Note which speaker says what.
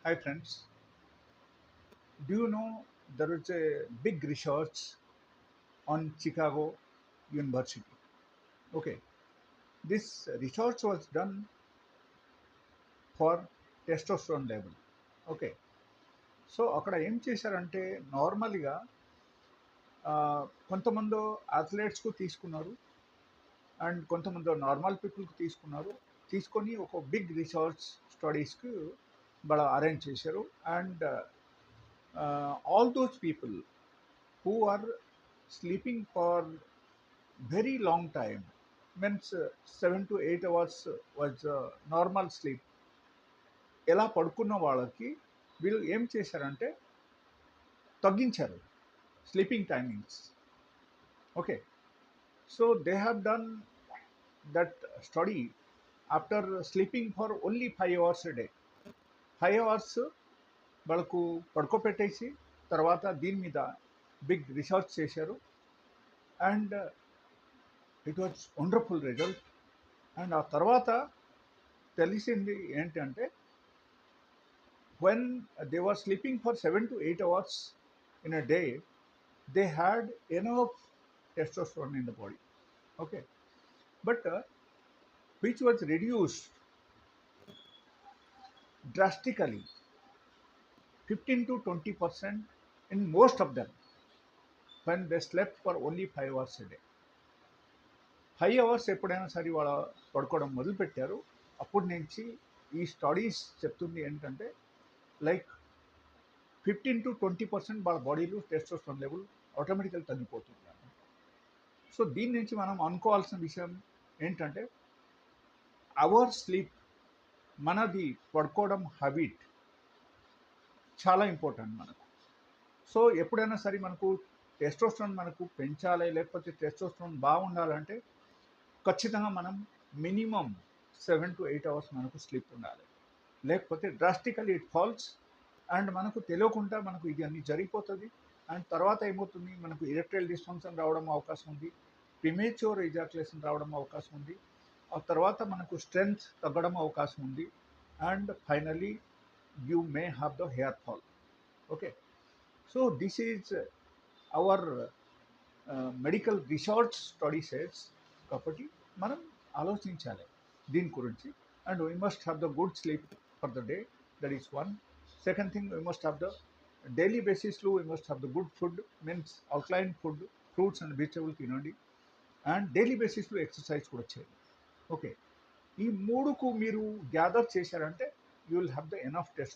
Speaker 1: Hi friends, do you know there is a big research on Chicago University? Okay, this research was done for testosterone level. Okay so అక్కడ ఏం చేశారంటే నార్మల్గా కొంతమంది అథ్లెట్స్కు తీసుకున్నారు and కొంతమంది normal పీపుల్కి తీసుకున్నారు తీసుకొని ఒక బిగ్ రీసెర్చ్ స్టడీస్కి వాళ్ళ అరేంజ్ చేశారు and all those people who are sleeping for very long time means 7 to 8 hours was normal sleep ఎలా పడుకున్న వాళ్ళకి వీళ్ళు ఏం చేశారంటే తగ్గించారు sleeping timings okay so they have done that study after sleeping for only 5 hours a day 5 hours వాళ్ళకు పడుకోపెట్టేసి తర్వాత దీని మీద బిగ్ రీసెర్చ్ చేశారు and it was wonderful result and ఆ తర్వాత తెలిసింది ఏంటంటే when they were sleeping for 7 to 8 hours in a day they had enough testosterone in the body okay but which was reduced drastically 15 to 20% in most of them when they slept for only 5 hours a day 5 hours ఎప్పుడైనా సరే వాళ్ళ పడుకోవడం మొదలుపెట్టారు అప్పటి నుంచి ఈ studies చెప్తుంది ఏంటంటే లైక్ 15 to 20% వాళ్ళ బాడీలో టెస్టోస్టెరాన్ లెవెల్ ఆటోమేటికల్ తగ్గిపోతుంది. సో దీని నుంచి మనం అనుకోవాల్సిన విషయం ఏంటంటే అవర్ స్లీప్ మనది పడుకోవడం హ్యాబిట్ చాలా ఇంపార్టెంట్ మనకు. సో ఎప్పుడైనా సరే మనకు టెస్టోస్టెరాన్ మనకు పెంచాలి లేకపోతే టెస్టోస్టెరాన్ బాగుండాలంటే ఖచ్చితంగా మనం మినిమం 7 to 8 hours మనకు స్లీప్ ఉండాలి. లేకపోతే డ్రాస్టికల్లీ ఇట్ ఫాల్స్ అండ్ మనకు తెలియకుండా మనకు ఇది అన్ని జరిగిపోతుంది అండ్ తర్వాత ఏమవుతుంది మనకు ఎరెక్టైల్ డిస్ఫంక్షన్ రావడం అవకాశం ఉంది ప్రిమేచ్యూర్ ఎజాక్యులేషన్ రావడం అవకాశం ఉంది ఆ తర్వాత మనకు స్ట్రెంగ్త్ తగ్గడం అవకాశం ఉంది and finally you may have the hair fall okay so this is our medical research study sets కాబట్టి మనం ఆలోచించాలి దీని గురించి and we must have the good sleep for the day that is one second thing we must have the daily బేసిస్లో we must have the good food means alkaline food fruits and vegetable తినండి and daily బేసిస్లో exercise కూడా చేయండి okay ఈ మూడుకు మీరు gather చేశారంటే you will have the enough test